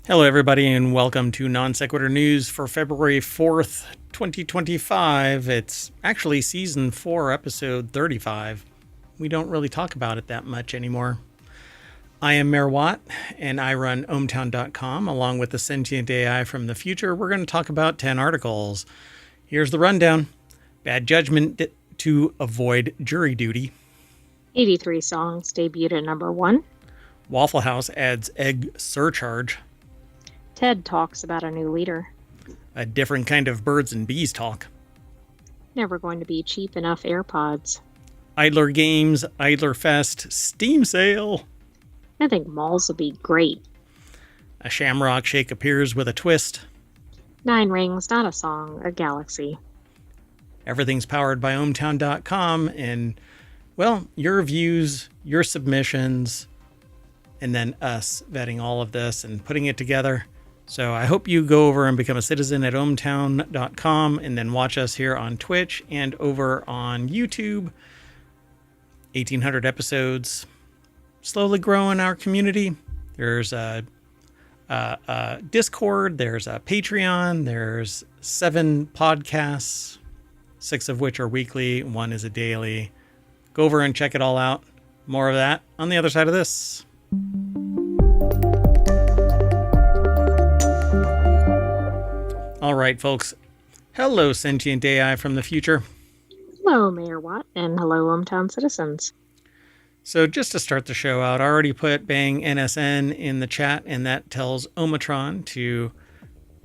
Hello, everybody, and welcome to Non Sequitur News for February 4th, 2025. It's actually Season 4, Episode 35. We don't really talk about it that much anymore. I am Mayor Watt, and I run ohmtown.com. Along with the sentient AI from the future, we're going to talk about 10 articles. Here's the rundown. Bad judgment to avoid jury duty. 83 songs debuted at number 1. Waffle House adds egg surcharge. TED talks about a new leader. A different kind of birds and bees talk. Never going to be cheap enough AirPods. Idler Games, Idler Fest, Steam Sale. I think malls would be great. A Shamrock Shake appears with a twist. 9 Rings, not a song, a galaxy. Everything's powered by ohmtown.com, and, well, your views, your submissions, and then us vetting all of this and putting it together. So I hope you go over and become a citizen at ohmtown.com and then watch us here on Twitch and over on YouTube. 1,800 episodes. Slowly growing our community. There's a Discord. There's a Patreon. There's 7 podcasts, 6 of which are weekly. 1 is a daily. Go over and check it all out. More of that on the other side of this. All right, folks. Hello, sentient AI from the future. Hello, Mayor Watt, and hello, hometown citizens. So just to start the show out, I already put Bang NSN in the chat, and that tells Omatron to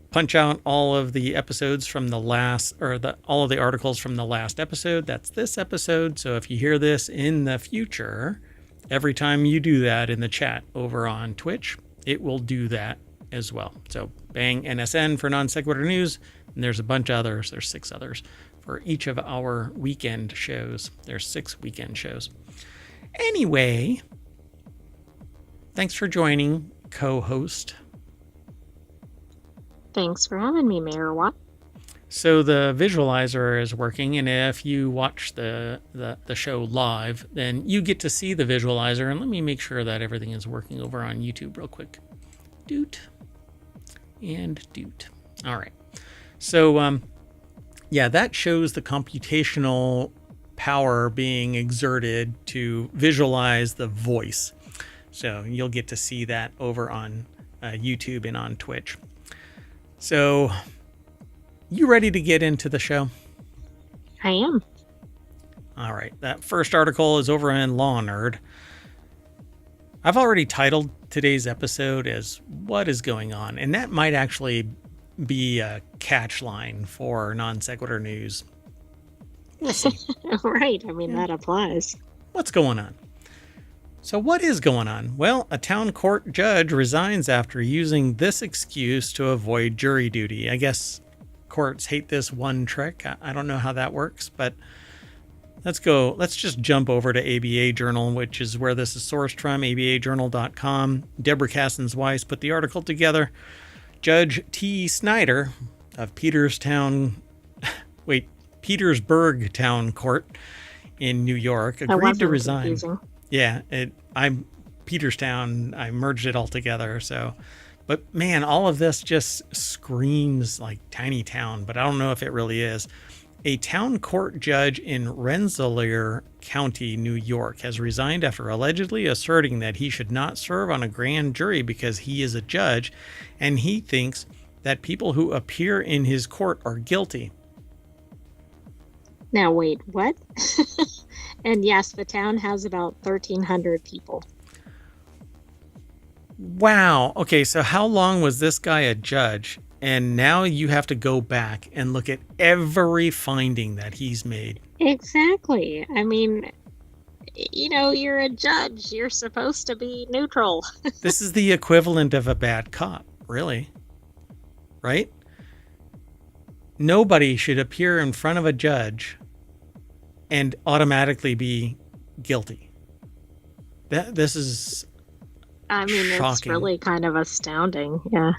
punch out all of the episodes from the last, or all of the articles from the last episode. That's this episode. So if you hear this in the future, every time you do that in the chat over on Twitch, it will do that as well. So Bang NSN for Non Sequitur News, and there's a bunch of others. There's 6 others for each of our weekend shows. There's 6 weekend shows. Anyway, thanks for joining, co-host. Thanks for having me, Mayor Watt. So the visualizer is working, and if you watch the show live, then you get to see the visualizer. And let me make sure that everything is working over on YouTube real quick. Doot and doot. All right. So, yeah, that shows the computational power being exerted to visualize the voice. So you'll get to see that over on YouTube and on Twitch. So, you ready to get into the show? I am. All right. That first article is over in Law Nerd. I've already titled today's episode as What is Going On? And that might actually be a catch line for Non Sequitur News. We'll see. Right. I mean, that applies. What's going on? So what is going on? Well, a town court judge resigns after using this excuse to avoid jury duty. I guess courts hate this one trick. I don't know how that works, but let's go. Let's just jump over to ABA Journal, which is where this is sourced from, abajournal.com. Deborah Cassens-Weiss put the article together. Judge T. Snyder of Petersburg Town Court in New York agreed to resign. Confusing. Yeah, I'm Peterstown. I merged it all together. So, but man, all of this just screams like tiny town, but I don't know if it really is. A town court judge in Rensselaer County, New York, has resigned after allegedly asserting that he should not serve on a grand jury because he is a judge, and he thinks that people who appear in his court are guilty. Now, wait, what? And yes, the town has about 1,300 people. Wow. Okay, so how long was this guy a judge? And now you have to go back and look at every finding that he's made. Exactly. I mean, you know, you're a judge. You're supposed to be neutral. This is the equivalent of a bad cop, really. Right? Nobody should appear in front of a judge and automatically be guilty. This is shocking. It's really kind of astounding. Yeah.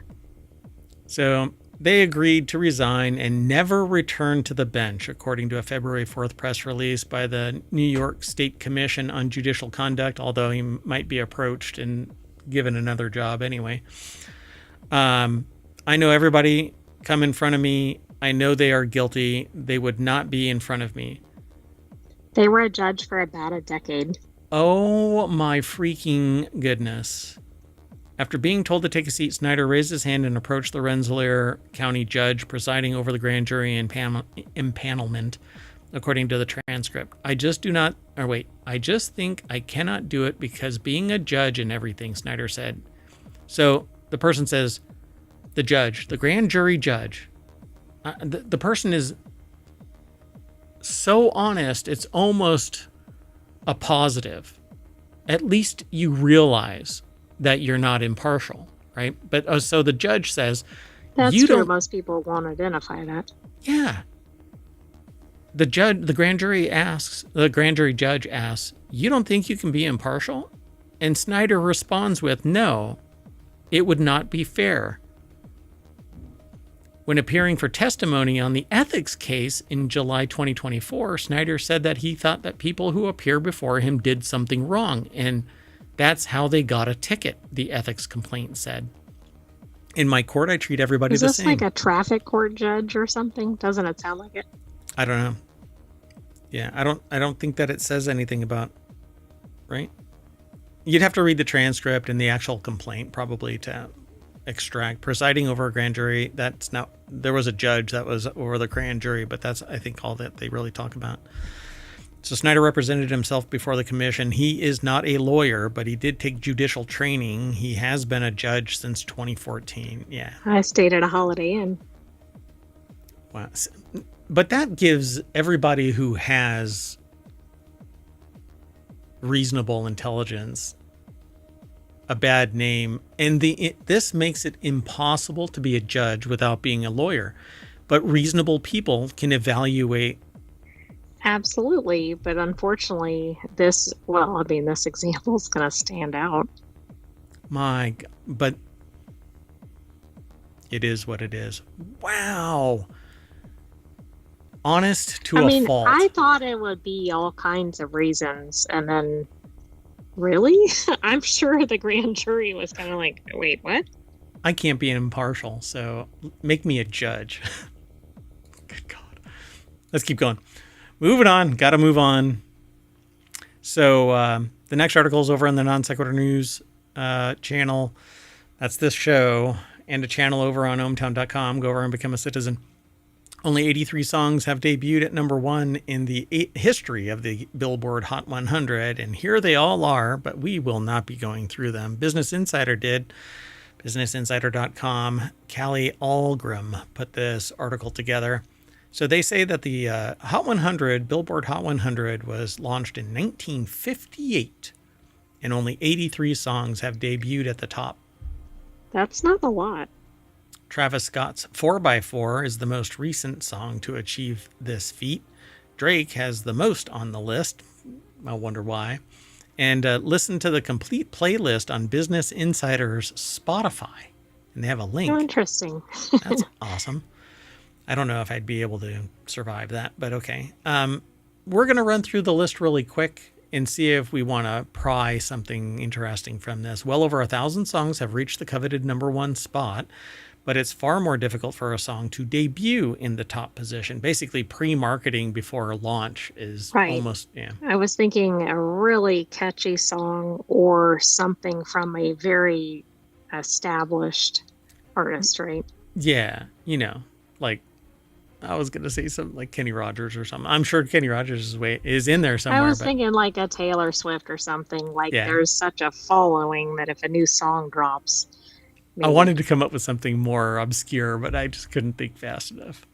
So they agreed to resign and never return to the bench, according to a February 4th press release by the New York State Commission on Judicial Conduct, although he might be approached and given another job anyway. I know everybody come in front of me. I know they are guilty. They would not be in front of me. They were a judge for about a decade. Oh my freaking goodness. After being told to take a seat, Snyder raised his hand and approached the Rensselaer County judge presiding over the grand jury impanelment, according to the transcript. I just think I cannot do it because being a judge and everything, Snyder said. So the person says, the judge, the grand jury judge, the person is so honest, it's almost a positive. At least you realize that you're not impartial, right? But so the judge says, That's true. Most people won't identify that. Yeah. The grand jury judge asks, you don't think you can be impartial? And Snyder responds with, no, it would not be fair. When appearing for testimony on the ethics case in July 2024, Snyder said that he thought that people who appear before him did something wrong, and that's how they got a ticket, the ethics complaint said. In my court, I treat everybody the same. Is this like a traffic court judge or something? Doesn't it sound like it? I don't know. Yeah, I don't think that it says anything about, right? You'd have to read the transcript and the actual complaint probably to extract. Presiding over a grand jury, that's not, there was a judge that was over the grand jury, but that's, I think, all that they really talk about. So Snyder represented himself before the commission. He is not a lawyer, but he did take judicial training. He has been a judge since 2014. Yeah. I stayed at a Holiday Inn. Wow. But that gives everybody who has reasonable intelligence a bad name. And this makes it impossible to be a judge without being a lawyer. But reasonable people can evaluate. Absolutely, but unfortunately, this example is going to stand out. But it is what it is. Wow. Honest to a fault. I thought it would be all kinds of reasons, and then, really? I'm sure the grand jury was kind of like, wait, what? I can't be impartial, so make me a judge. Good God. Let's keep going. Moving on. Got to move on. So the next article is over on the Non Sequitur News channel. That's this show. And a channel over on ohmtown.com. Go over and become a citizen. Only 83 songs have debuted at number one in the history of the Billboard Hot 100. And here they all are, but we will not be going through them. Business Insider did. BusinessInsider.com. Callie Algram put this article together. So they say that the Hot 100, Billboard Hot 100, was launched in 1958, and only 83 songs have debuted at the top. That's not a lot. Travis Scott's 4x4 is the most recent song to achieve this feat. Drake has the most on the list. I wonder why. And listen to the complete playlist on Business Insider's Spotify. And they have a link. Oh, interesting. That's awesome. I don't know if I'd be able to survive that, but okay. We're going to run through the list really quick and see if we want to pry something interesting from this. Well over 1,000 songs have reached the coveted number one spot, but it's far more difficult for a song to debut in the top position. Basically, pre-marketing before launch is almost, yeah. I was thinking a really catchy song or something from a very established artist, right? Yeah, like I was going to say something like Kenny Rogers or something. I'm sure Kenny Rogers is in there somewhere. I was thinking like a Taylor Swift or something. Like there's such a following that if a new song drops. Maybe. I wanted to come up with something more obscure, but I just couldn't think fast enough.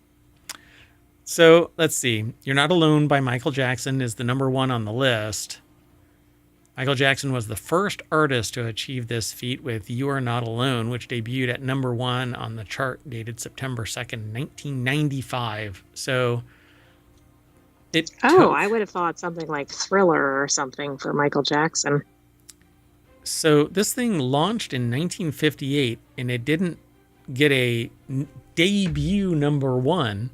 So let's see. You're Not Alone by Michael Jackson is the number one on the list. Michael Jackson was the first artist to achieve this feat with You Are Not Alone, which debuted at number one on the chart dated September 2nd, 1995. So I would have thought something like Thriller or something for Michael Jackson. So this thing launched in 1958, and it didn't get a debut number one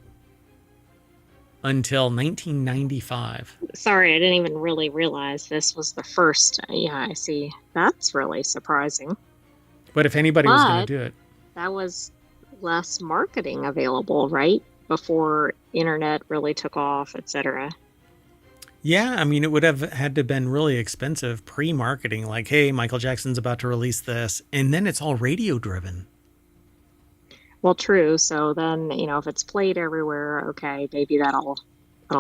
until 1995. Sorry, I didn't even really realize this was the first. Yeah, I see. That's really surprising. But if anybody was going to do it. that was less marketing available, right? Before internet really took off, etc. Yeah, I mean, it would have had to have been really expensive pre-marketing, like, hey, Michael Jackson's about to release this, and then it's all radio driven. Well, true. So then, if it's played everywhere, okay, maybe that'll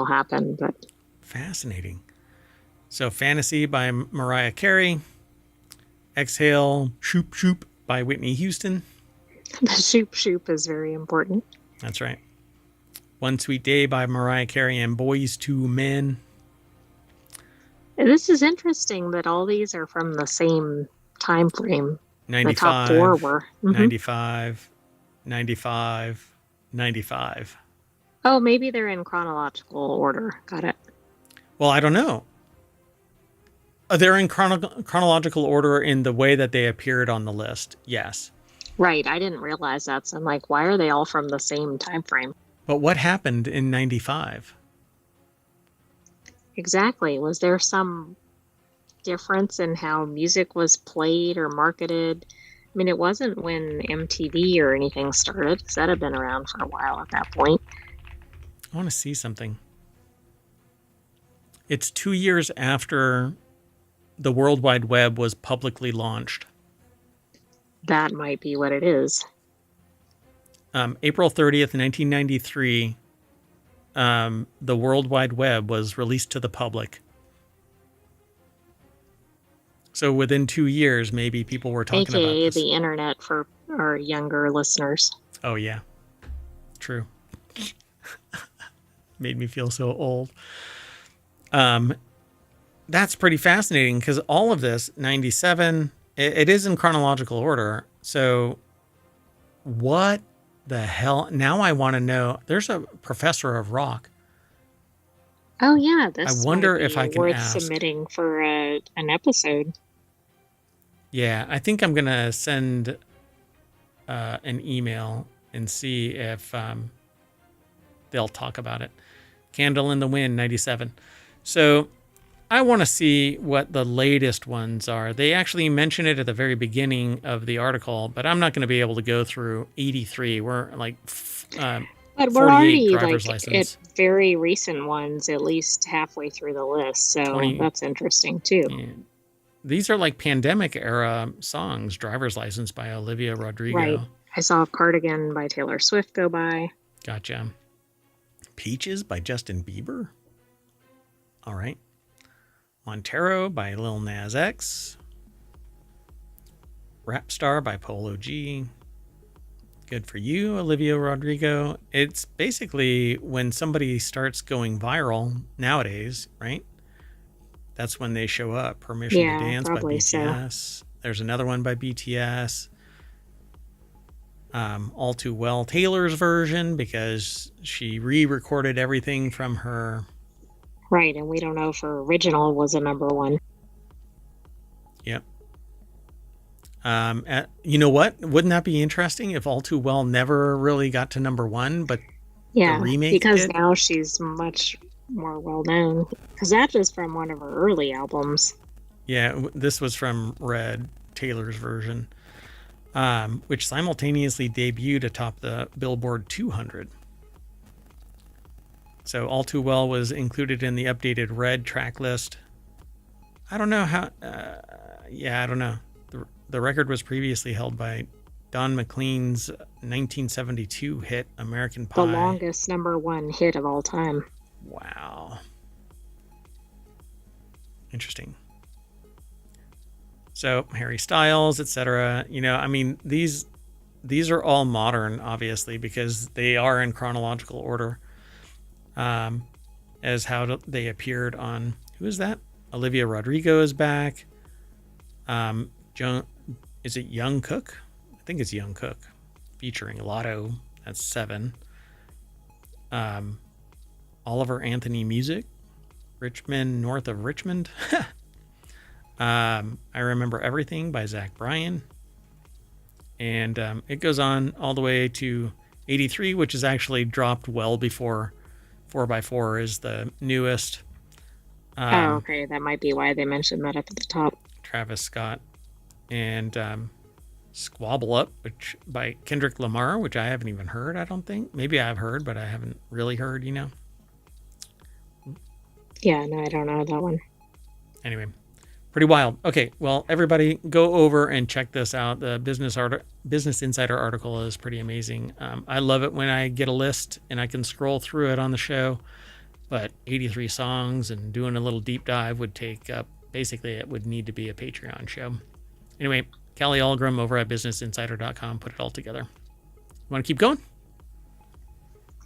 happen. But Fascinating. So Fantasy by Mariah Carey, Exhale, Shoop Shoop by Whitney Houston. the shoop shoop is very important. That's right. One Sweet Day by Mariah Carey and Boys to Men. This is interesting that all these are from the same time frame. 95, the top four were. 95, 95, 95. Oh, maybe they're in chronological order. Got it. Well, I don't know. They're in chronological order in the way that they appeared on the list. Yes. Right. I didn't realize that. So I'm like, why are they all from the same time frame? But what happened in 95? Exactly. Was there some difference in how music was played or marketed? I mean, it wasn't when MTV or anything started, because that had been around for a while at that point. I want to see something. It's 2 years after the World Wide Web was publicly launched. That might be what it is. April 30th, 1993, the World Wide Web was released to the public. So within 2 years, maybe people were talking about this. AKA the internet for our younger listeners. Oh, yeah. True. Made me feel so old. That's pretty fascinating because all of this, 97, it is in chronological order. So what the hell? Now I want to know. There's a professor of rock. Oh, yeah. This I wonder might be if I can worth ask. submitting for an episode. Yeah, I think I'm going to send an email and see if they'll talk about it. Candle in the Wind, 97. So I want to see what the latest ones are. They actually mention it at the very beginning of the article, but I'm not going to be able to go through 83. We're like But we're already driver's like license. at very recent ones, at least halfway through the list. So 20, that's interesting too. Yeah. These are like pandemic era songs. Driver's License by Olivia Rodrigo. Right. I saw Cardigan by Taylor Swift go by. Gotcha. Peaches by Justin Bieber. All right. Montero by Lil Nas X. Rap Star by Polo G. Good for you, Olivia Rodrigo. It's basically when somebody starts going viral nowadays, right? That's when they show up. Permission to Dance by BTS. So. There's another one by BTS. All Too Well, Taylor's version, because she re-recorded everything from her. Right, and we don't know if her original was a number one. Yep. You know what? Wouldn't that be interesting if All Too Well never really got to number one, but the remake because did? Now she's much more well known. Because that was from one of her early albums. Yeah, this was from Red, Taylor's version, which simultaneously debuted atop the Billboard 200. So All Too Well was included in the updated Red track list. I don't know how. I don't know. The record was previously held by Don McLean's 1972 hit American Pie. The longest number one hit of all time. Wow. Interesting. So Harry Styles, etc. You know, I mean, these are all modern, obviously, because they are in chronological order. As how they appeared on, who is that? Olivia Rodrigo is back. Is it Young Cook? I think it's Young Cook, featuring Lotto. That's 7. Oliver Anthony Music, Richmond, North of Richmond. I Remember Everything by Zach Bryan. And it goes on all the way to 83, which is actually dropped well before 4x4 is the newest. Okay. That might be why they mentioned that up at the top. Travis Scott. And Squabble Up, which by Kendrick Lamar, which I haven't even heard, I don't think. Maybe I've heard, but I haven't really heard, Yeah, no, I don't know that one. Anyway, pretty wild. Okay, well, everybody go over and check this out. The Business Insider article is pretty amazing. I love it when I get a list and I can scroll through it on the show, but 83 songs and doing a little deep dive would take up, basically it would need to be a Patreon show. Anyway, Callie Algram over at businessinsider.com put it all together. Want to keep going?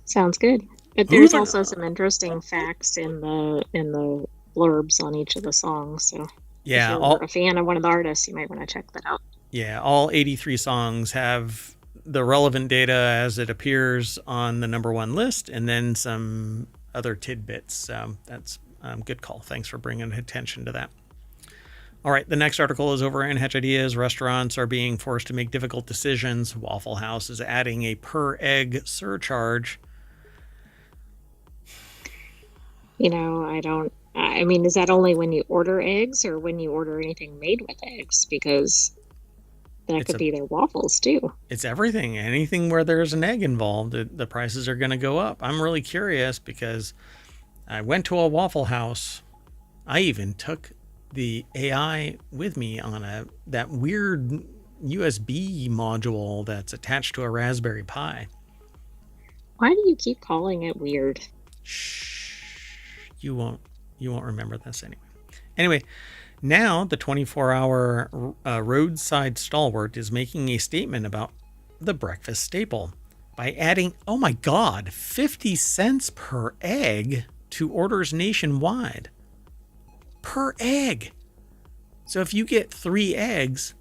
Sounds good. But there's also some interesting facts in the blurbs on each of the songs. So yeah, if you're a fan of one of the artists, you might want to check that out. Yeah, all 83 songs have the relevant data as it appears on the number one list, and then some other tidbits. So that's a good call. Thanks for bringing attention to that. All right, the next article is over in Hatch Ideas. Restaurants are being forced to make difficult decisions. Waffle House is adding a per egg surcharge. I mean, is that only when you order eggs or when you order anything made with eggs? Because that could be their waffles too. It's everything. Anything where there's an egg involved, the prices are going to go up. I'm really curious because I went to a Waffle House. I even took the AI with me on that weird USB module that's attached to a Raspberry Pi. Why do you keep calling it weird? Shh. You won't remember this anyway. Anyway, now the 24-hour roadside stalwart is making a statement about the breakfast staple by adding, oh my God, 50 cents per egg to orders nationwide. Per egg. So if you get 3 eggs,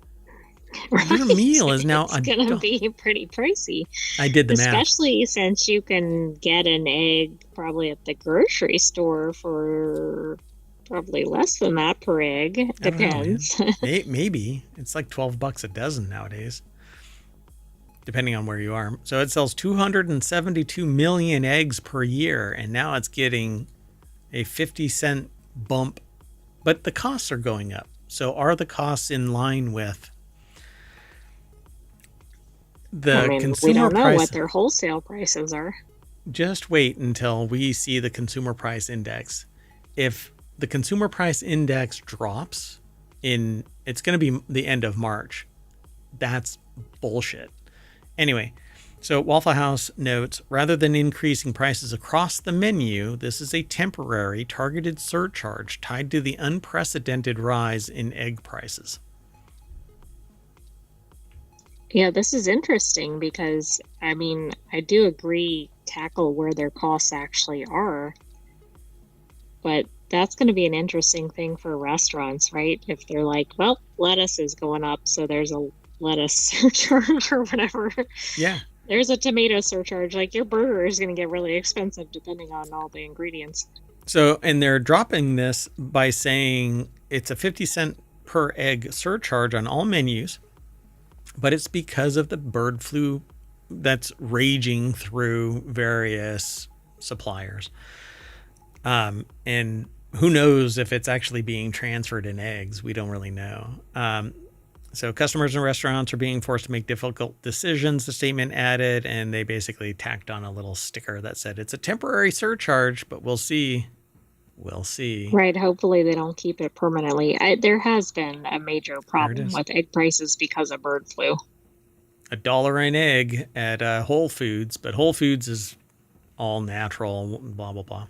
right, your meal is now it's going to be pretty pricey. I did the math. Especially since you can get an egg probably at the grocery store for probably less than that per egg. Depends. Maybe. It's like $12 a dozen nowadays, depending on where you are. So it sells 272 million eggs per year, and now it's getting a 50-cent bump. But the costs are going up. So are the costs in line with the consumer we don't know price? What their wholesale prices are. Just wait until we see the consumer price index. If the consumer price index drops it's going to be the end of March. That's bullshit. Anyway, so Waffle House notes, rather than increasing prices across the menu, this is a temporary targeted surcharge tied to the unprecedented rise in egg prices. Yeah, this is interesting because, I mean, I do agree, tackle where their costs actually are, but that's going to be an interesting thing for restaurants, right? If they're like, well, lettuce is going up, so there's a lettuce surcharge or whatever. Yeah. There's a tomato surcharge. Like, your burger is going to get really expensive depending on all the ingredients. So, and they're dropping this by saying it's a 50 cent per egg surcharge on all menus, but it's because of the bird flu that's raging through various suppliers. And who knows if it's actually being transferred in eggs? We don't really know. So customers and restaurants are being forced to make difficult decisions, the statement added, and they basically tacked on a little sticker that said it's a temporary surcharge, but we'll see. We'll see. Right. Hopefully they don't keep it permanently. There has been a major problem with egg prices because of bird flu. $1 an egg at Whole Foods, but Whole Foods is all natural, blah, blah, blah.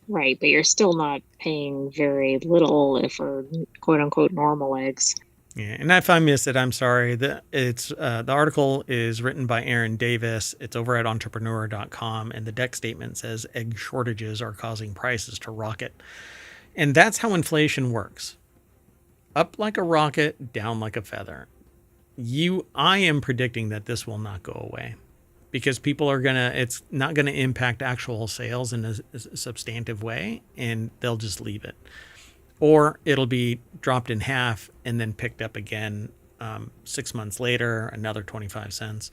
Right, but you're still not paying very little for quote-unquote normal eggs. Yeah, and if I miss it, I'm sorry. The article is written by Aaron Davis. It's over at entrepreneur.com, and the deck statement says egg shortages are causing prices to rocket. And that's how inflation works. Up like a rocket, down like a feather. I am predicting that this will not go away because people are it's not going to impact actual sales in a substantive way, and they'll just leave it. Or it'll be dropped in half and then picked up again 6 months later, another 25 cents.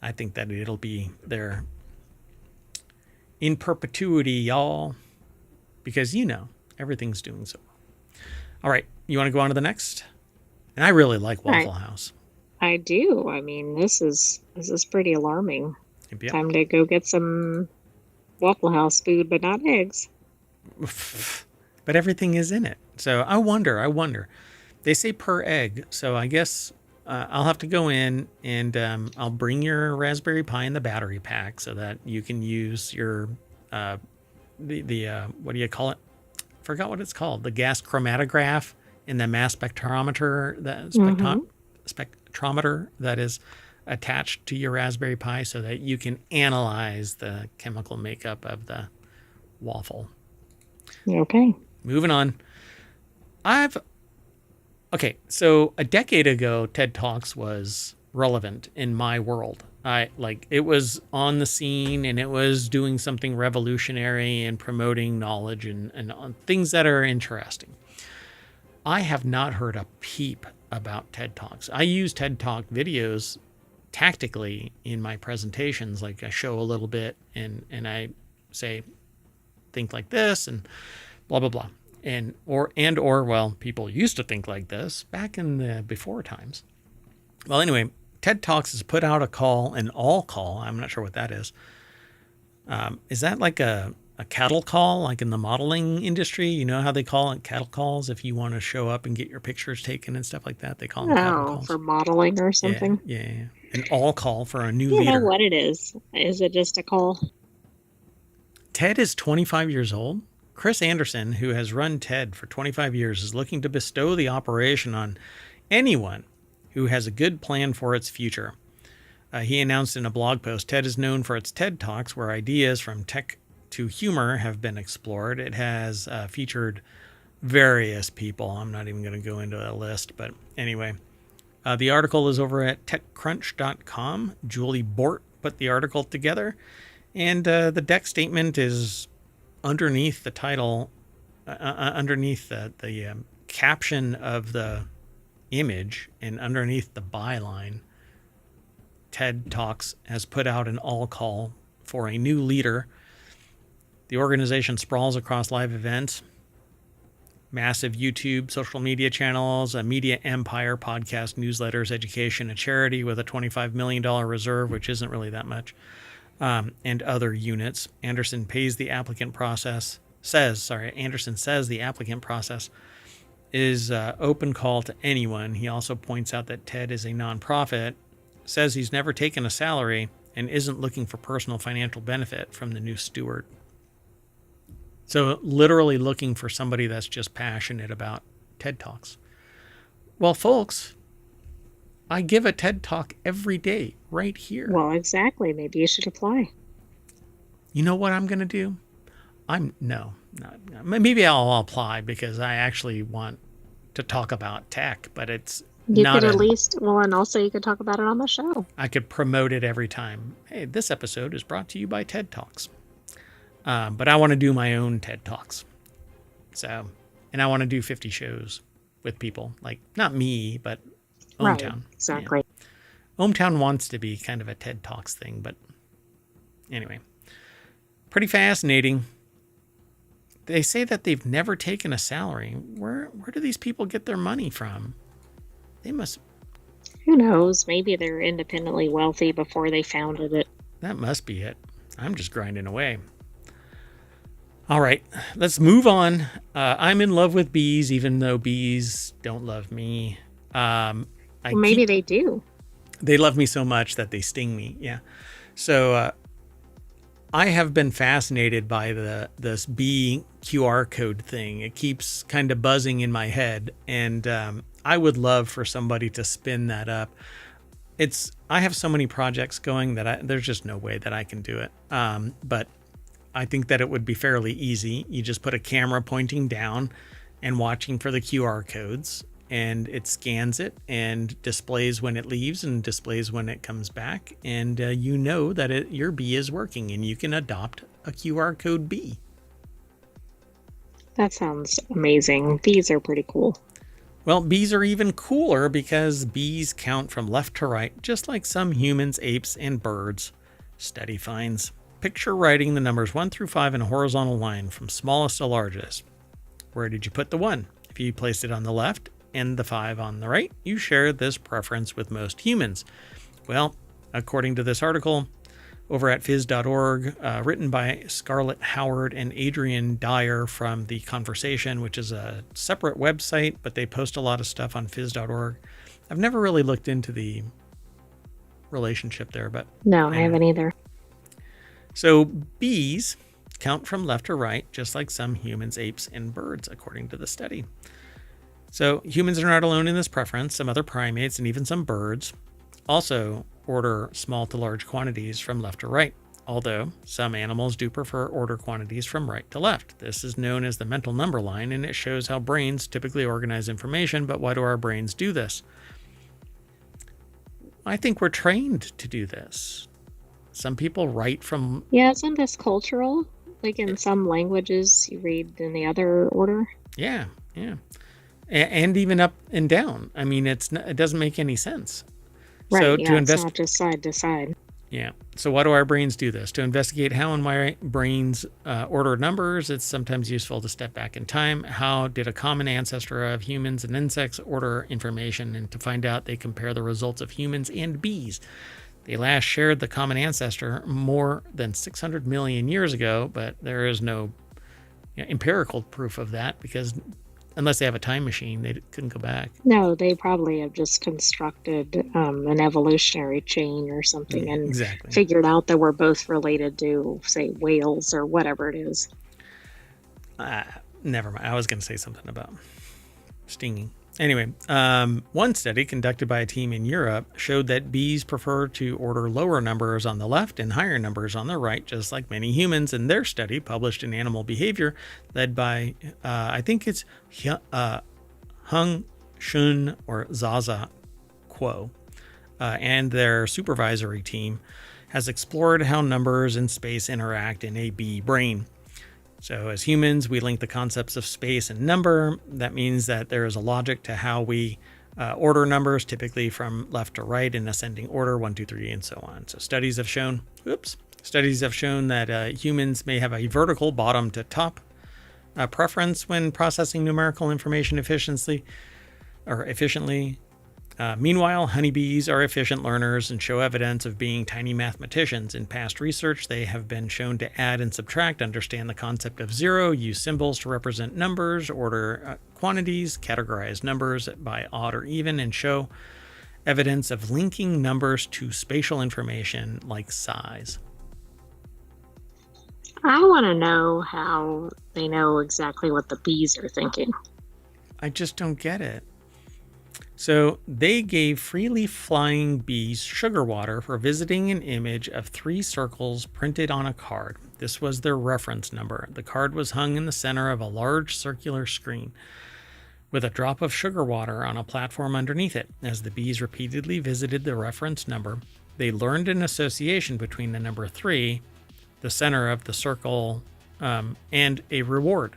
I think that it'll be there in perpetuity, y'all, because, everything's doing so well. All right. You want to go on to the next? And I really like Waffle House. I do. I mean, this is pretty alarming. Yep. Time to go get some Waffle House food, but not eggs. But everything is in it. So I wonder. They say per egg, so I guess I'll have to go in and I'll bring your Raspberry Pi in the battery pack so that you can use your the what do you call it? Forgot what it's called. The gas chromatograph and the mass spectrometer, Mm-hmm. spectrometer that is attached to your Raspberry Pi, so that you can analyze the chemical makeup of the waffle. Okay. Moving on. I've Okay, so a decade ago, TED Talks was relevant in my world. It was on the scene and it was doing something revolutionary and promoting knowledge and things that are interesting. I have not heard a peep about TED Talks. I use TED Talk videos tactically in my presentations. Like, I show a little bit and I say, think like this and blah blah blah. Or well, people used to think like this back in the before times. Well, anyway, TED Talks has put out an all call. I'm not sure what that is. Is that like a cattle call, like in the modeling industry? You know how they call it cattle calls if you want to show up and get your pictures taken and stuff like that? They call them cattle Oh, calls. for modeling or Yeah, something. yeah, yeah. An all call for a new You know leader. what it is? Is it just a call? TED is 25 years old. Chris Anderson, who has run TED for 25 years, is looking to bestow the operation on anyone who has a good plan for its future. He announced in a blog post, TED is known for its TED Talks, where ideas from tech to humor have been explored. It has featured various people. I'm not even going to go into a list, but anyway. The article is over at techcrunch.com. Julie Bort put the article together, and the deck statement is underneath the title, underneath the caption of the image, and underneath the byline. TED Talks has put out an all call for a new leader. The organization sprawls across live events, massive YouTube, social media channels, a media empire, podcast, newsletters, education, a charity with a $25 million reserve, which isn't really that much, and other units. Anderson says the applicant process is open call to anyone. He also points out that TED is a nonprofit, says he's never taken a salary, and isn't looking for personal financial benefit from the new steward. So literally looking for somebody that's just passionate about TED Talks. Well, folks, I give a TED Talk every day right here. Well, exactly. Maybe you should apply. You know what I'm going to do? Maybe I'll apply because I actually want to talk about tech, but it's You not could at least, well, and also you could talk about it on the show. I could promote it every time. Hey, this episode is brought to you by TED Talks. But I want to do my own TED Talks. So, and I want to do 50 shows with people. Like, not me, but ohmTown. Right, exactly. Yeah. ohmTown wants to be kind of a TED Talks thing, but anyway. Pretty fascinating. They say that they've never taken a salary. Where do these people get their money from? They must... Who knows? Maybe they're independently wealthy before they founded it. That must be it. I'm just grinding away. All right, let's move on. I'm in love with bees, even though bees don't love me. Maybe they do. They love me so much that they sting me. Yeah. So I have been fascinated by this bee QR code thing. It keeps kind of buzzing in my head, and I would love for somebody to spin that up. I have so many projects going that there's just no way that I can do it. But I think that it would be fairly easy. You just put a camera pointing down and watching for the QR codes, and it scans it and displays when it leaves and displays when it comes back. And you know that your bee is working, and you can adopt a QR code bee. That sounds amazing. Bees are pretty cool. Well, bees are even cooler because bees count from left to right, just like some humans, apes, and birds. Study finds. Picture writing the numbers 1 through 5 in a horizontal line from smallest to largest. Where did you put the 1? If you placed it on the left, and the 5 on the right, you share this preference with most humans. Well, according to this article over at phys.org, written by Scarlett Howard and Adrian Dyer from The Conversation, which is a separate website, but they post a lot of stuff on phys.org. I've never really looked into the relationship there, but No, I haven't either. So bees count from left to right, just like some humans, apes, and birds, according to the study. So humans are not alone in this preference. Some other primates and even some birds also order small to large quantities from left to right, although some animals do prefer order quantities from right to left. This is known as the mental number line, and it shows how brains typically organize information. But why do our brains do this? I think we're trained to do this. Some people write from... Yeah, isn't this cultural? Like in some languages, you read in the other order? Yeah. And even up and down. I mean, it doesn't make any sense. Right, So yeah, it's not just side to side. Yeah. So why do our brains do this? To investigate how and why brains order numbers, it's sometimes useful to step back in time. How did a common ancestor of humans and insects order information? And to find out, they compare the results of humans and bees. They last shared the common ancestor more than 600 million years ago, but there is no empirical proof of that because unless they have a time machine, they couldn't go back. No, they probably have just constructed an evolutionary chain or something and figured out that we're both related to, say, whales or whatever it is. Never mind. I was going to say something about stinging. Anyway, one study conducted by a team in Europe showed that bees prefer to order lower numbers on the left and higher numbers on the right, just like many humans. In their study, published in Animal Behavior, led by, I think it's Hung Shun or Zaza Kuo, and their supervisory team, has explored how numbers and space interact in a bee brain. So as humans, we link the concepts of space and number. That means that there is a logic to how we order numbers, typically from left to right in ascending order, 1, 2, 3, and so on. So studies have shown that humans may have a vertical bottom to top preference when processing numerical information efficiently. Meanwhile, honeybees are efficient learners and show evidence of being tiny mathematicians. In past research, they have been shown to add and subtract, understand the concept of zero, use symbols to represent numbers, order quantities, categorize numbers by odd or even, and show evidence of linking numbers to spatial information like size. I want to know how they know exactly what the bees are thinking. I just don't get it. So they gave freely flying bees sugar water for visiting an image of 3 circles printed on a card. This was their reference number. The card was hung in the center of a large circular screen with a drop of sugar water on a platform underneath it. As the bees repeatedly visited the reference number, they learned an association between the number 3, the center of the circle, and a reward.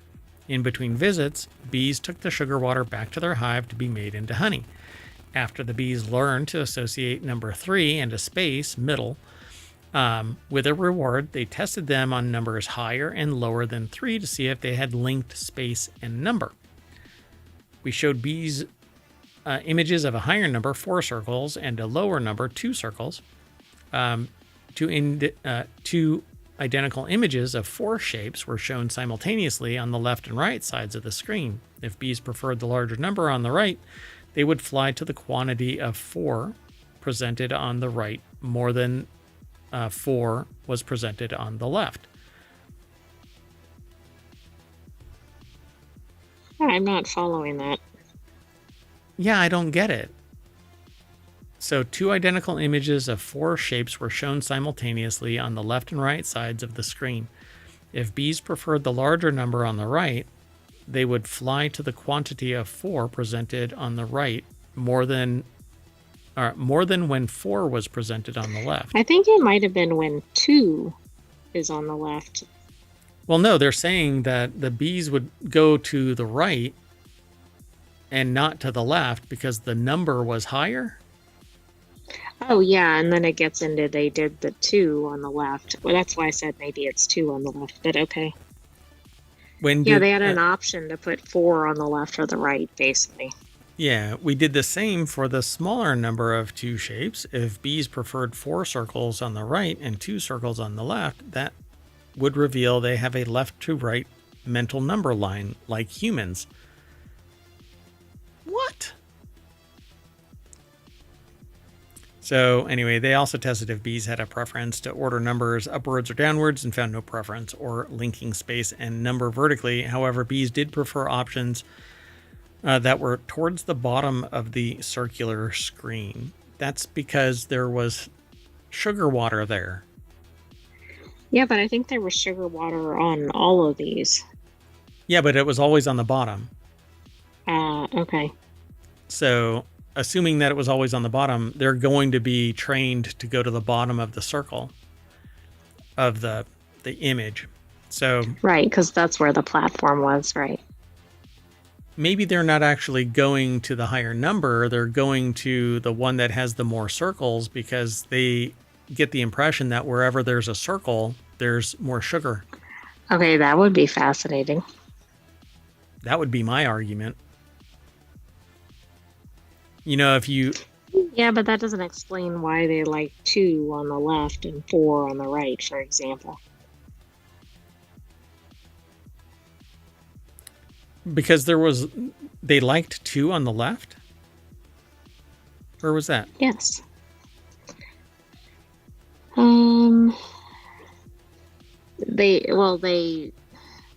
In between visits, bees took the sugar water back to their hive to be made into honey. After the bees learned to associate number 3 and a space, middle, with a reward, they tested them on numbers higher and lower than 3 to see if they had linked space and number. We showed bees images of a higher number, 4 circles, and a lower number, 2 circles. Two identical images of 4 shapes were shown simultaneously on the left and right sides of the screen. If bees preferred the larger number on the right, they would fly to the quantity of 4 presented on the right more than 4 was presented on the left. I'm not following that. Yeah, I don't get it. So 2 identical images of 4 shapes were shown simultaneously on the left and right sides of the screen. If bees preferred the larger number on the right, they would fly to the quantity of 4 presented on the right more than when 4 was presented on the left. I think it might have been when 2 is on the left. Well, no, they're saying that the bees would go to the right and not to the left because the number was higher. Oh, yeah, and then it gets into they did the 2 on the left. Well, that's why I said maybe it's 2 on the left, but okay. They had an option to put 4 on the left or the right, basically. Yeah, we did the same for the smaller number of two shapes. If bees preferred 4 circles on the right and 2 circles on the left, that would reveal they have a left to right mental number line like humans. What? So anyway, they also tested if bees had a preference to order numbers upwards or downwards and found no preference or linking space and number vertically. However, bees did prefer options that were towards the bottom of the circular screen. That's because there was sugar water there. Yeah, but I think there was sugar water on all of these. Yeah, but it was always on the bottom. Okay. So, assuming that it was always on the bottom, they're going to be trained to go to the bottom of the circle of the image. So, Right, because that's where the platform was, right? maybe they're not actually going to the higher number. They're going to the one that has the more circles because they get the impression that wherever there's a circle, there's more sugar. Okay, that would be fascinating. That would be my argument. You know, if you... Yeah, but that doesn't explain why they like 2 on the left and 4 on the right, for example. Because they liked 2 on the left? Where was that? Yes.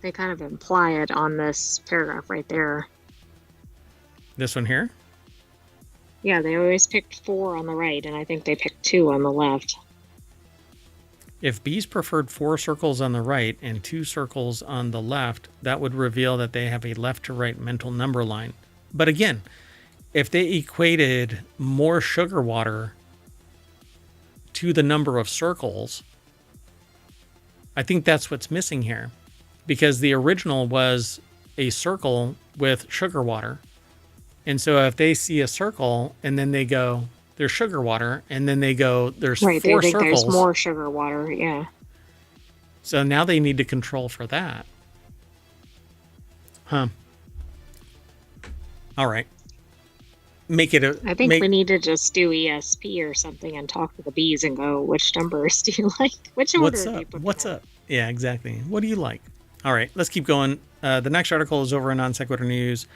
They kind of imply it on this paragraph right there. This one here? Yeah, they always picked 4 on the right, and I think they picked 2 on the left. If bees preferred 4 circles on the right and 2 circles on the left, that would reveal that they have a left to right mental number line. But again, if they equated more sugar water to the number of circles, I think that's what's missing here. Because the original was a circle with sugar water. And so if they see a circle and then they go, there's sugar water, and then they go, there's Right, 4 they think circles. there's more sugar water, yeah. So now they need to control for that. Huh. All right. Make it I think we need to just do ESP or something and talk to the bees and go, which numbers do you like? Which order What's do you up? put What's them in? up? Yeah, exactly. What do you like? All right, let's keep going. The next article is over in Non Sequitur News.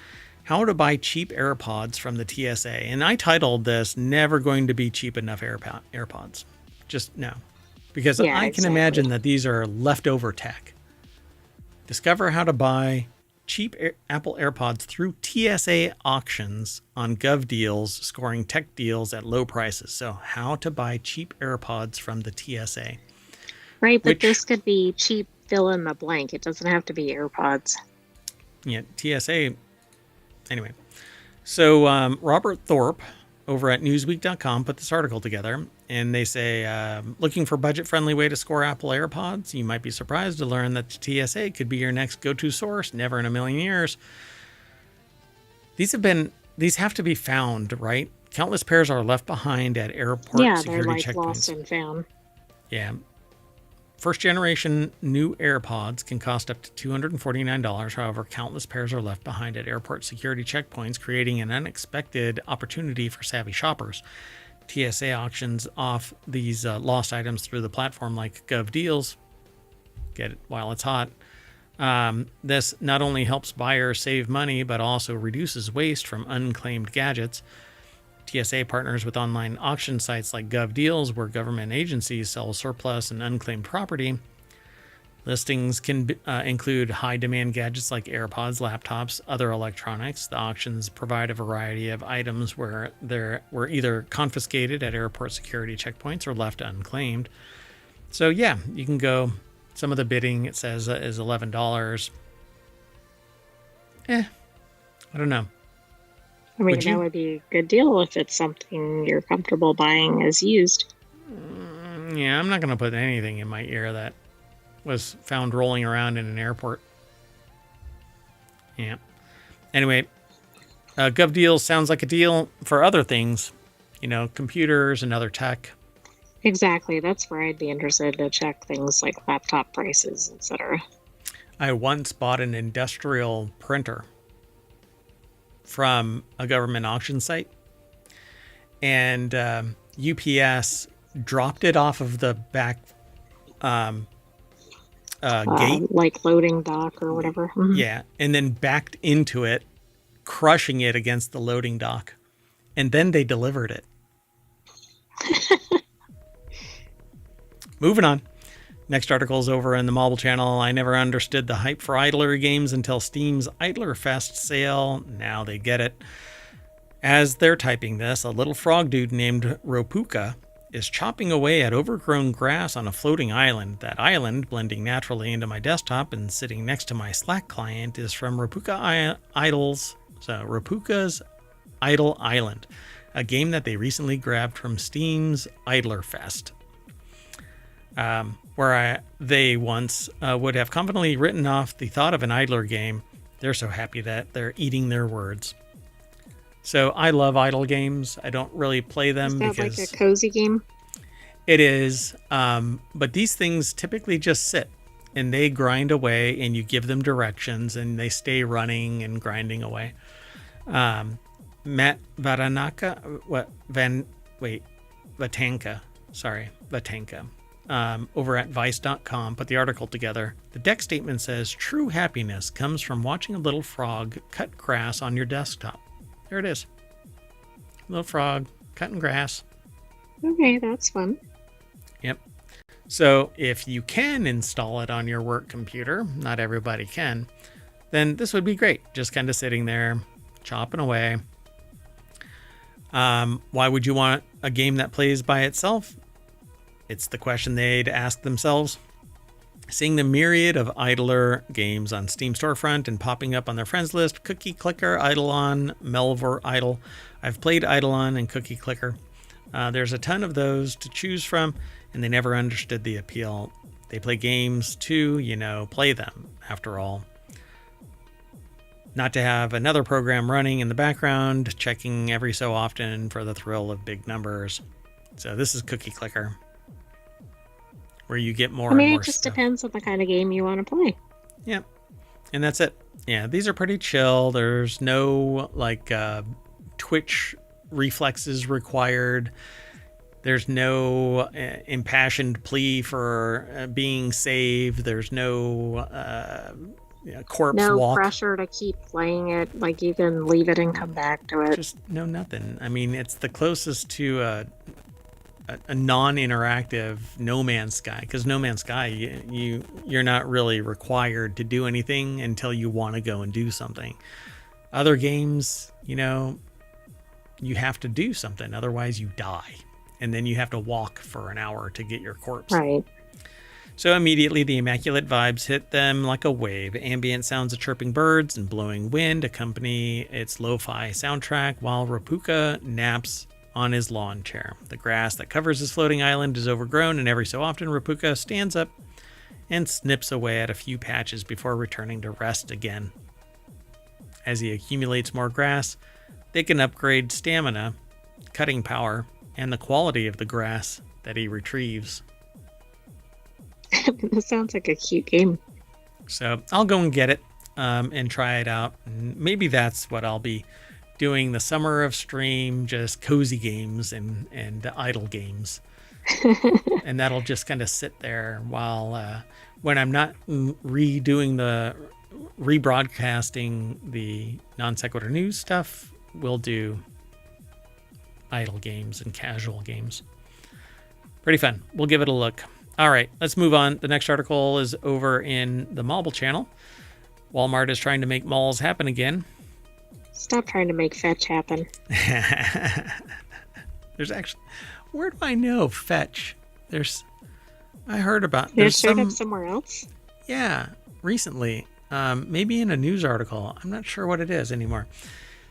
How to buy cheap AirPods from the TSA. And I titled this, Never Going to Be Cheap Enough AirPods. Just no. Because Yeah, I can imagine that these are leftover tech. Discover how to buy cheap Apple AirPods through TSA auctions on GovDeals, scoring tech deals at low prices. So how to buy cheap AirPods from the TSA. Right, but this could be cheap fill in the blank. It doesn't have to be AirPods. Yeah, TSA... Anyway, so Robert Thorpe over at Newsweek.com put this article together, and they say, looking for budget-friendly way to score Apple AirPods? You might be surprised to learn that the TSA could be your next go-to source. Never in a million years. These have to be found, right? Countless pairs are left behind at airport security they're like checkpoints. lost and found. Yeah. First generation new AirPods can cost up to $249. However, countless pairs are left behind at airport security checkpoints, creating an unexpected opportunity for savvy shoppers. TSA auctions off these lost items through the platform like GovDeals. Get it while it's hot. This not only helps buyers save money, but also reduces waste from unclaimed gadgets. TSA partners with online auction sites like GovDeals, where government agencies sell surplus and unclaimed property. Listings can include high-demand gadgets like AirPods, laptops, other electronics. The auctions provide a variety of items where they were either confiscated at airport security checkpoints or left unclaimed. So yeah, you can go. Some of the bidding, it says, is $11. I don't know. I mean, that would be a good deal if it's something you're comfortable buying as used. Yeah, I'm not going to put anything in my ear that was found rolling around in an airport. Yeah. Anyway, GovDeals sounds like a deal for other things, computers and other tech. Exactly. That's where I'd be interested to check things like laptop prices, etc. I once bought an industrial printer. from a government auction site. And UPS dropped it off of the back gate. Like loading dock or whatever. Mm-hmm. Yeah. And then backed into it, crushing it against the loading dock. And then they delivered it. Moving on. Next article is over in the Marble channel. I never understood the hype for idler games until Steam's Idler Fest sale. Now they get it. As they're typing this, a little frog dude named Ropuka is chopping away at overgrown grass on a floating island. That island, blending naturally into my desktop and sitting next to my Slack client, is from Ropuka's Idle Island, a game that they recently grabbed from Steam's Idler Fest. Where they once would have confidently written off the thought of an idler game. They're so happy that they're eating their words. So I love idle games. I don't really play them Is that because like a cozy game? It is. But these things typically just sit and they grind away, and you give them directions and they stay running and grinding away. Matt Vatanka, Vatanka. Over at Vice.com put the article together. The deck statement says, true happiness comes from watching a little frog cut grass on your desktop. There it is. Little frog cutting grass. Okay, that's fun. Yep. So if you can install it on your work computer, not everybody can, then this would be great. Just kind of sitting there, chopping away. Why would you want a game that plays by itself? It's the question they'd ask themselves. Seeing the myriad of idler games on Steam storefront and popping up on their friends list, Cookie Clicker, Eidolon, Melvor Idle. I've played Eidolon and Cookie Clicker. There's a ton of those to choose from, and they never understood the appeal. They play games to, play them, after all. Not to have another program running in the background, checking every so often for the thrill of big numbers. So this is Cookie Clicker, where you get more and more it just stuff. Depends on the kind of game you want to play. Yeah. And that's it. Yeah, these are pretty chill. There's no twitch reflexes required. There's no impassioned plea for being saved. There's no corpse no walk. No pressure to keep playing it. Like you can leave it and come back to it. Just nothing. I mean, it's the closest to a non-interactive No Man's Sky, because No Man's Sky, you're not really required to do anything until you want to go and do something. Other games, you have to do something, otherwise you die, and then you have to walk for an hour to get your corpse. Right. So immediately the immaculate vibes hit them like a wave. Ambient sounds of chirping birds and blowing wind accompany its lo-fi soundtrack while Rapuka naps on his lawn chair. The grass that covers his floating island is overgrown, and every so often Rapuka stands up and snips away at a few patches before returning to rest again. As he accumulates more grass, they can upgrade stamina, cutting power, and the quality of the grass that he retrieves. This sounds like a cute game. So I'll go and get it and try it out. And maybe that's what I'll be doing the summer of stream, just cozy games and idle games. And that'll just kind of sit there while when I'm not rebroadcasting the Non Sequitur news stuff, we'll do idle games and casual games. Pretty fun. We'll give it a look. All right, let's move on. The next article is over in the Marble channel. Walmart is trying to make malls happen again. Stop trying to make fetch happen. There's actually, where do I know fetch? I heard about. It showed up somewhere else? Yeah, recently. Maybe in a news article. I'm not sure what it is anymore.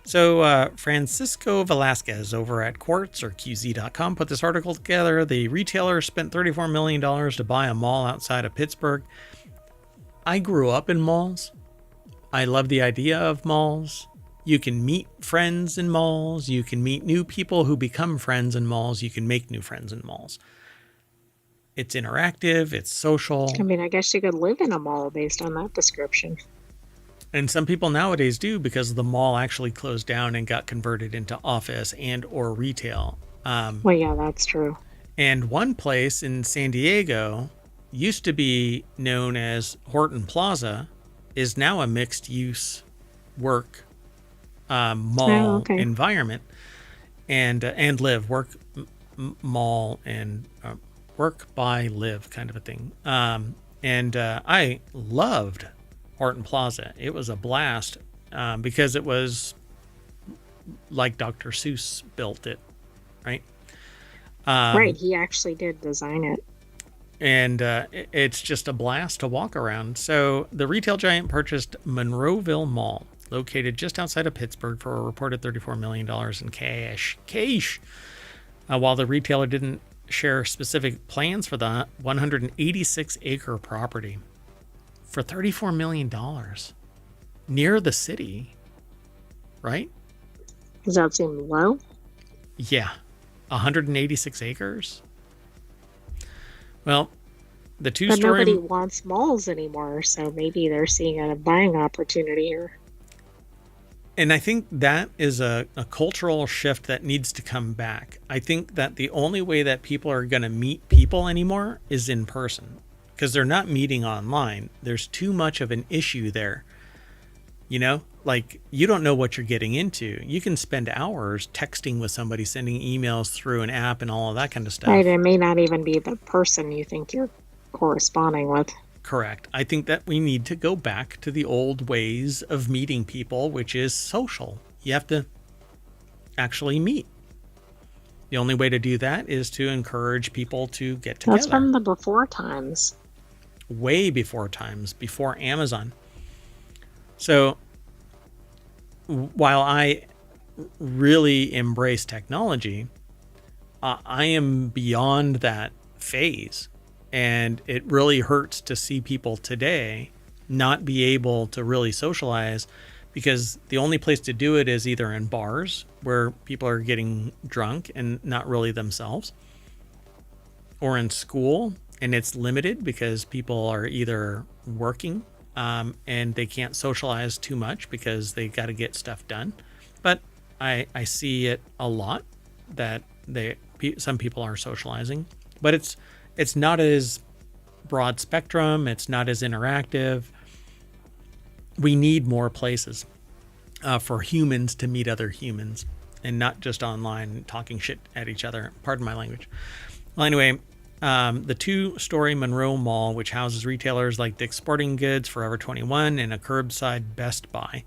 So Francisco Velasquez over at Quartz or QZ.com put this article together. The retailer spent $34 million to buy a mall outside of Pittsburgh. I grew up in malls. I love the idea of malls. You can meet friends in malls. You can meet new people who become friends in malls. You can make new friends in malls. It's interactive. It's social. I mean, I guess you could live in a mall based on that description. And some people nowadays do because the mall actually closed down and got converted into office and or retail. Well, yeah, that's true. And one place in San Diego used to be known as Horton Plaza is now a mixed use work Oh, mall okay. environment and live work mall and work by live kind of a thing. And I loved Horton Plaza. It was a blast because it was like Dr. Seuss built it, right? Right, he actually did design it. And it's just a blast to walk around. So the retail giant purchased Monroeville Mall, located just outside of Pittsburgh, for a reported $34 million in cash. While the retailer didn't share specific plans for the 186-acre property for $34 million near the city, right? Does that seem low? Yeah, 186 acres. Well, the But two-story... nobody wants malls anymore, so maybe they're seeing a buying opportunity here. And I think that is a cultural shift that needs to come back. I think that the only way that people are going to meet people anymore is in person, because they're not meeting online. There's too much of an issue there. You know, like, you don't know what you're getting into. You can spend hours texting with somebody, sending emails through an app and all of that kind of stuff. Right, it may not even be the person you think you're corresponding with. Correct. I think that we need to go back to the old ways of meeting people, which is social. You have to actually meet. The only way to do that is to encourage people to get together. That's from the before times. Way before times, before Amazon. So while I really embrace technology, I am beyond that phase. And it really hurts to see people today not be able to really socialize, because the only place to do it is either in bars where people are getting drunk and not really themselves, or in school, and it's limited because people are either working and they can't socialize too much because they got to get stuff done. But I see it a lot that some people are socializing, but it's not as broad spectrum. It's not as interactive. We need more places for humans to meet other humans, and not just online talking shit at each other. Pardon my language. Well, anyway, the two-story Monroe Mall, which houses retailers like Dick's Sporting Goods, Forever 21, and a curbside Best Buy,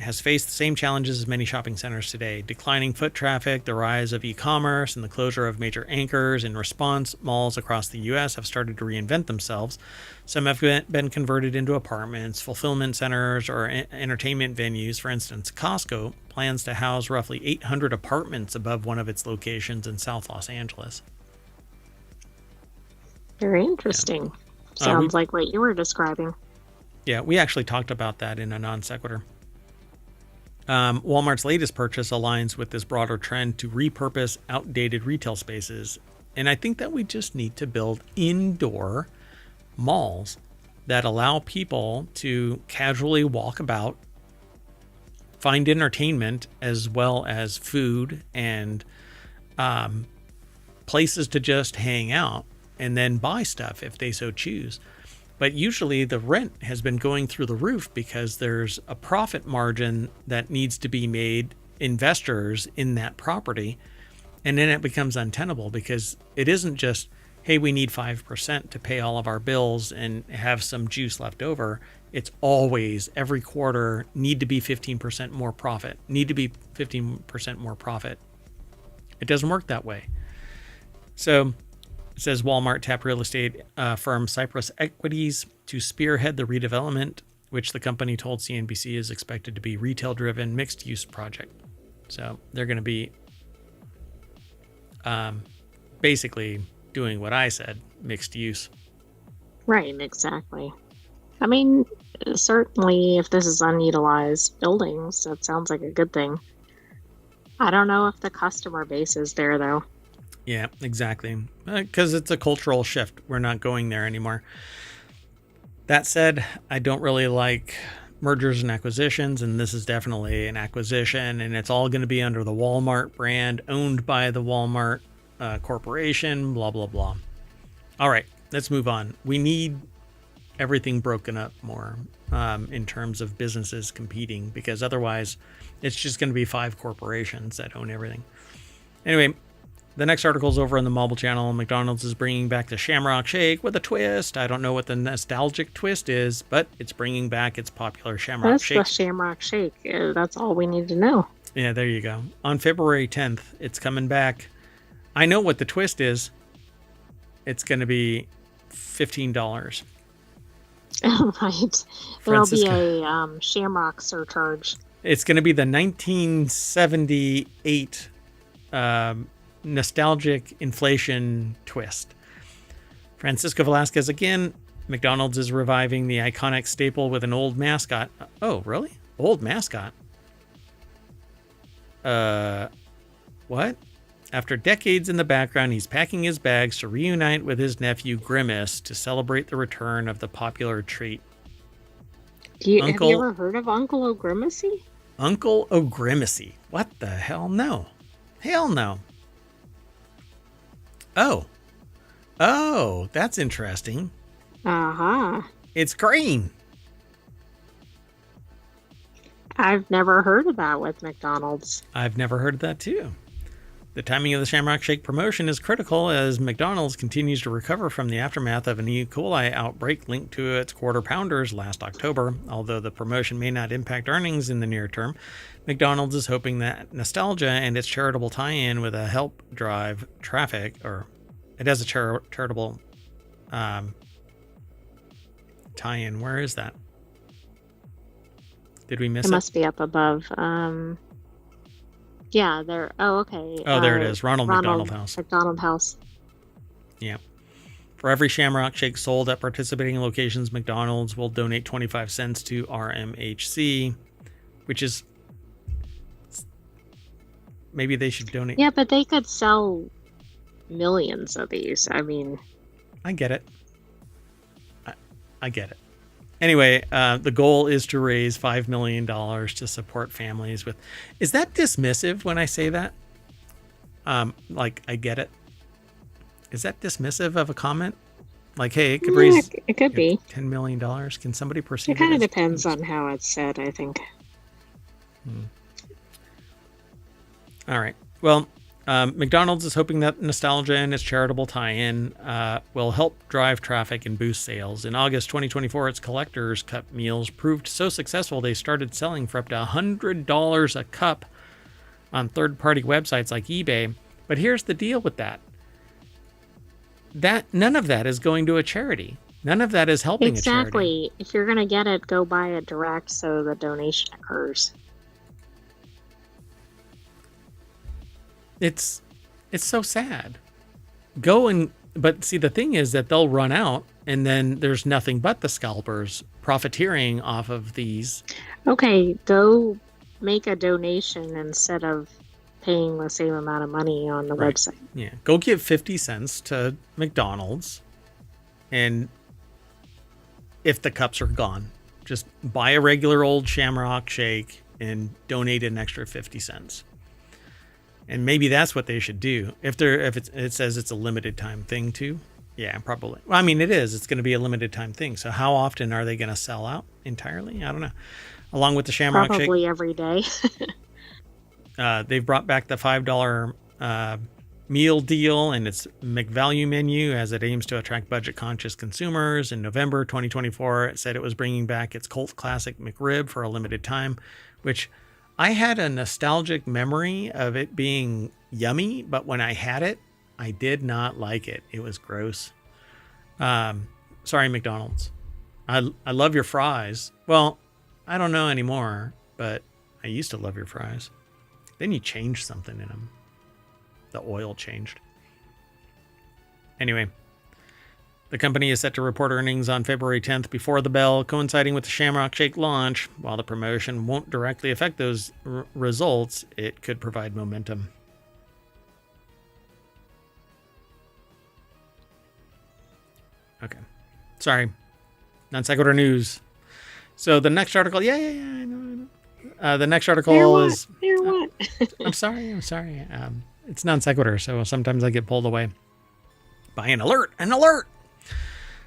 has faced the same challenges as many shopping centers today. Declining foot traffic, the rise of e-commerce, and the closure of major anchors. In response, malls across the U.S. have started to reinvent themselves. Some have been converted into apartments, fulfillment centers, or entertainment venues. For instance, Costco plans to house roughly 800 apartments above one of its locations in South Los Angeles. Very interesting. Yeah. Sounds like what you were describing. Yeah, we actually talked about that in a Non Sequitur. Walmart's latest purchase aligns with this broader trend to repurpose outdated retail spaces. And I think that we just need to build indoor malls that allow people to casually walk about, find entertainment as well as food and places to just hang out, and then buy stuff if they so choose. But usually the rent has been going through the roof because there's a profit margin that needs to be made, investors in that property. And then it becomes untenable because it isn't just, hey, we need 5% to pay all of our bills and have some juice left over. It's always, every quarter, need to be 15% more profit, need to be 15% more profit. It doesn't work that way. So it says Walmart tapped real estate firm Cypress Equities to spearhead the redevelopment, which the company told CNBC is expected to be retail-driven, mixed-use project. So they're going to be basically doing what I said, mixed use. Right, exactly. I mean, certainly if this is unutilized buildings, that sounds like a good thing. I don't know if the customer base is there, though. Yeah, exactly. Because it's a cultural shift. We're not going there anymore. That said, I don't really like mergers and acquisitions, and this is definitely an acquisition, and it's all going to be under the Walmart brand, owned by the Walmart corporation, blah, blah, blah. All right, let's move on. We need everything broken up more in terms of businesses competing, because otherwise it's just going to be 5 corporations that own everything. Anyway, the next article is over on the mobile channel. McDonald's is bringing back the Shamrock Shake with a twist. I don't know what the nostalgic twist is, but it's bringing back its popular Shamrock Shake. That's the Shamrock Shake. That's all we need to know. Yeah, there you go. On February 10th, it's coming back. I know what the twist is. It's going to be $15. Right. There'll be a Shamrock surcharge. It's going to be the 1978 nostalgic inflation twist. Francisco Velasquez again. McDonald's is reviving the iconic staple with an old mascot. Oh, really? Old mascot? What? After decades in the background, he's packing his bags to reunite with his nephew Grimace to celebrate the return of the popular treat. Have you ever heard of Uncle O'Grimacy? Uncle O'Grimacy? What the hell? No. Hell no. Oh, that's interesting. Uh-huh. It's green. I've never heard of that with McDonald's. I've never heard of that too. The timing of the Shamrock Shake promotion is critical as McDonald's continues to recover from the aftermath of an E. coli outbreak linked to its Quarter Pounders last October. Although the promotion may not impact earnings in the near term, McDonald's is hoping that nostalgia and its charitable tie-in with a help drive traffic, or it has a charitable tie-in. Where is that? Did we miss it? It must be up above. Yeah, there. Oh, okay. Oh, there it is. Ronald McDonald House. McDonald House. Yeah. For every Shamrock Shake sold at participating locations, McDonald's will donate 25 cents to RMHC, which is... Maybe they should donate. Yeah, but they could sell millions of these. I mean... I get it. I get it. Anyway, the goal is to raise $5 million to support families with... Is that dismissive when I say that? Like, I get it. Is that dismissive of a comment? Like, hey, it could raise... It could be. $10 million. Can somebody perceive it? Kind of depends on how it's said, I think. All right. Well, McDonald's is hoping that nostalgia and its charitable tie-in will help drive traffic and boost sales. In August 2024, its Collector's Cup meals proved so successful they started selling for up to $100 a cup on third-party websites like eBay. But here's the deal with that. None of that is going to a charity. None of that is helping a charity. Exactly. If you're going to get it, go buy it direct so the donation occurs. It's so sad. But see, the thing is that they'll run out and then there's nothing but the scalpers profiteering off of these. Okay, go make a donation instead of paying the same amount of money on the website. Yeah, go give 50 cents to McDonald's, and if the cups are gone, just buy a regular old Shamrock Shake and donate an extra 50 cents. And maybe that's what they should do. If it says it's a limited time thing too. Yeah, probably. Well, I mean, it is. It's going to be a limited time thing. So how often are they going to sell out entirely? I don't know. Along with the Shamrock Shake. Probably every day. They've brought back the $5 meal deal and its McValue menu as it aims to attract budget-conscious consumers. In November 2024, it said it was bringing back its cult classic McRib for a limited time, which... I had a nostalgic memory of it being yummy, but when I had it, I did not like it. It was gross. Sorry, McDonald's. I love your fries. Well, I don't know anymore, but I used to love your fries. Then you changed something in them. The oil changed. Anyway, the company is set to report earnings on February 10th before the bell, coinciding with the Shamrock Shake launch. While the promotion won't directly affect those results, it could provide momentum. Okay. Sorry. Non Sequitur News. So the next article, I know. The next article They're is... what? I'm sorry. It's non sequitur, so sometimes I get pulled away by an alert.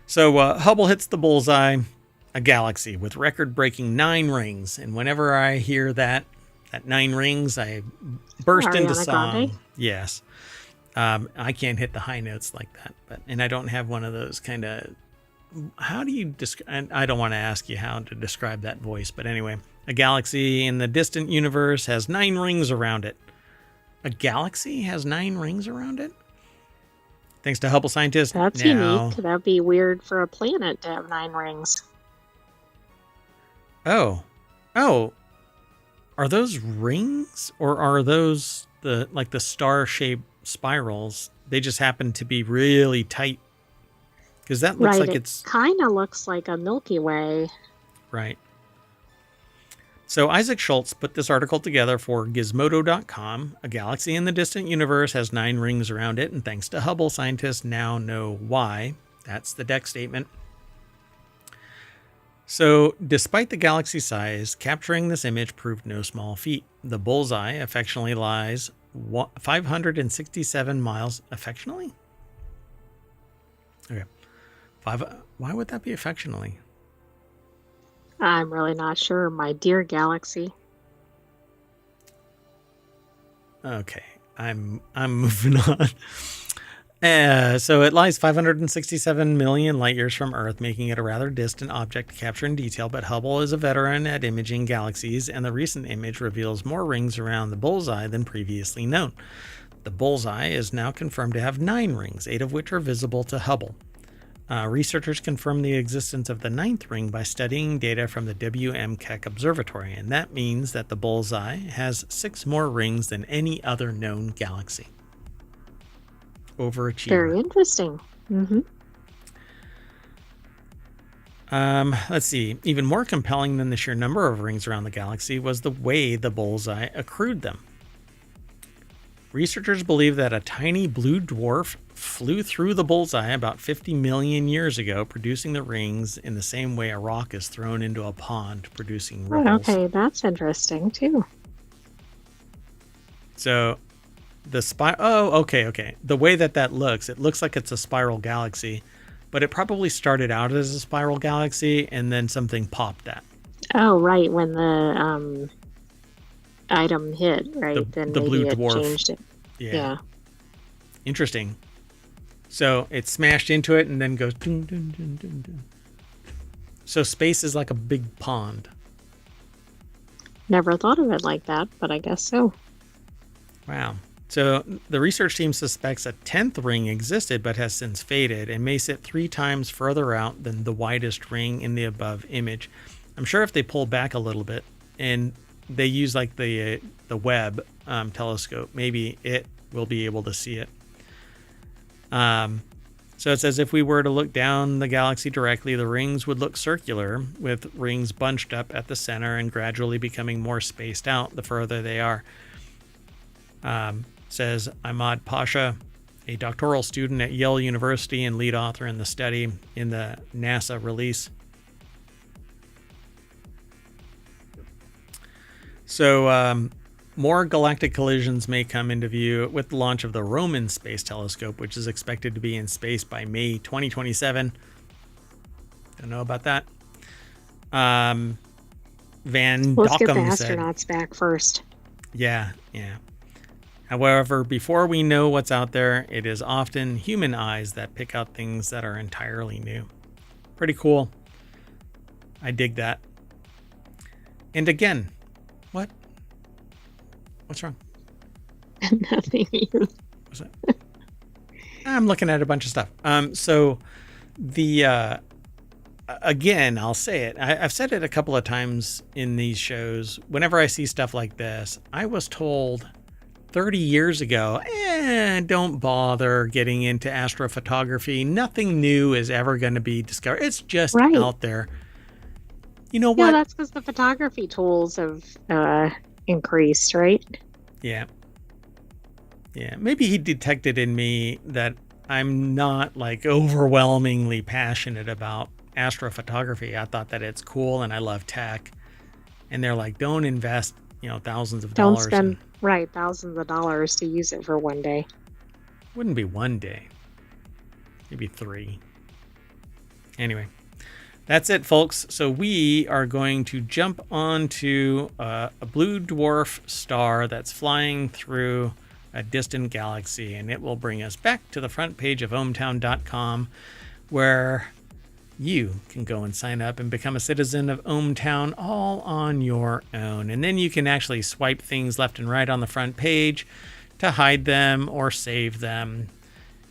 So Hubble hits the bullseye, a galaxy with record-breaking 9 rings. And whenever I hear that 9 rings, I burst into Ariana song. Grande? Yes. I can't hit the high notes like that, and I don't have one of those kind of... How do you describe... I don't want to ask you how to describe that voice, but anyway, a galaxy in the distant universe has 9 rings around it. A galaxy has 9 rings around it? Thanks to Hubble scientists. That's unique. That'd be weird for a planet to have 9 rings. Oh. Are those rings, or are those the star-shaped spirals? They just happen to be really tight. Because that looks like it's... kind of looks like a Milky Way. Right. So Isaac Schultz put this article together for Gizmodo.com. A galaxy in the distant universe has 9 rings around it, and thanks to Hubble, scientists now know why. That's the deck statement. So, despite the galaxy size, capturing this image proved no small feat. The bullseye affectionately lies 567 miles... Affectionately? Okay. Why would that be affectionately? I'm really not sure. My dear galaxy. Okay, I'm moving on. So it lies 567 million light years from Earth, making it a rather distant object to capture in detail, but Hubble is a veteran at imaging galaxies, and the recent image reveals more rings around the bullseye than previously known. The bullseye is now confirmed to have 9 rings, 8 of which are visible to Hubble. Researchers confirmed the existence of the 9th ring by studying data from the W.M. Keck Observatory, and that means that the bullseye has 6 more rings than any other known galaxy. Overachiever. Very interesting. Mm-hmm. Let's see. Even more compelling than the sheer number of rings around the galaxy was the way the bullseye accrued them. Researchers believe that a tiny blue dwarf flew through the bullseye about 50 million years ago, producing the rings in the same way a rock is thrown into a pond, producing ripples. Okay, that's interesting too. So the okay. The way that looks, it looks like it's a spiral galaxy, but it probably started out as a spiral galaxy and then something popped that. Oh, right. When the item hit, right? Then the maybe blue it dwarf changed it. Yeah. Interesting. So it smashed into it and then goes dun, dun, dun, dun, dun. So space is like a big pond. Never thought of it like that, but I guess so. Wow. So the research team suspects a 10th ring existed but has since faded and may sit 3 times further out than the widest ring in the above image. I'm sure if they pull back a little bit and they use like the Webb telescope, maybe it will be able to see it. So it says if we were to look down the galaxy directly, the rings would look circular, with rings bunched up at the center and gradually becoming more spaced out the further they are. Says Ahmad Pasha, a doctoral student at Yale University and lead author in the study in the NASA release. So more galactic collisions may come into view with the launch of the Roman Space Telescope, which is expected to be in space by May 2027. Don't know about that. Van Let's get the Dockham said, astronauts back first. Yeah. However, before we know what's out there, it is often human eyes that pick out things that are entirely new. Pretty cool. I dig that. And again, what? What's wrong? Nothing. What's that? I'm looking at a bunch of stuff. So the again, I'll say it. I've said it a couple of times in these shows. Whenever I see stuff like this, I was told 30 years ago, don't bother getting into astrophotography. Nothing new is ever going to be discovered. It's just out there. You know what? Yeah, that's because the photography tools have increased, right? Yeah. Maybe he detected in me that I'm not like overwhelmingly passionate about astrophotography. I thought that it's cool and I love tech. And they're like, don't invest, thousands of Don't dollars. spend, right, thousands of dollars to use it for one day. Wouldn't be one day. Maybe 3. Anyway, that's it, folks. So we are going to jump onto a blue dwarf star that's flying through a distant galaxy, and it will bring us back to the front page of ohmtown.com, where you can go and sign up and become a citizen of ohmTown all on your own. And then you can actually swipe things left and right on the front page to hide them or save them.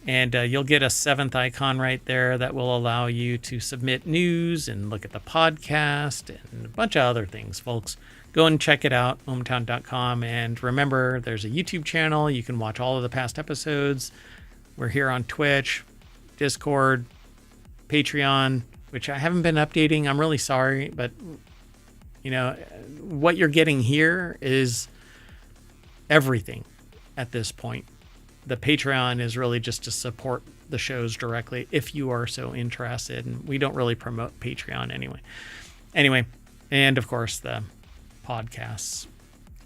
And you'll get a 7th icon right there that will allow you to submit news and look at the podcast and a bunch of other things, folks. Go and check it out, ohmtown.com. And remember, there's a YouTube channel. You can watch all of the past episodes. We're here on Twitch, Discord, Patreon, which I haven't been updating. I'm really sorry, but what you're getting here is everything at this point. The Patreon is really just to support the shows directly if you are so interested, and we don't really promote Patreon anyway. And of course the podcasts,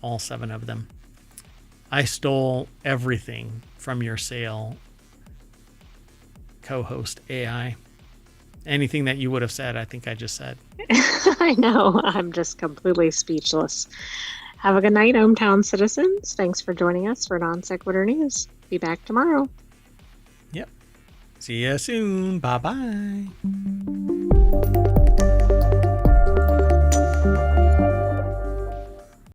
all 7 of them. I stole everything from your sale, co-host AI. Anything that you would have said, I think I just said. I know. I'm just completely speechless. Have a good night, ohmTown citizens. Thanks for joining us for Non Sequitur News. Be back tomorrow. Yep. See you soon. Bye-bye.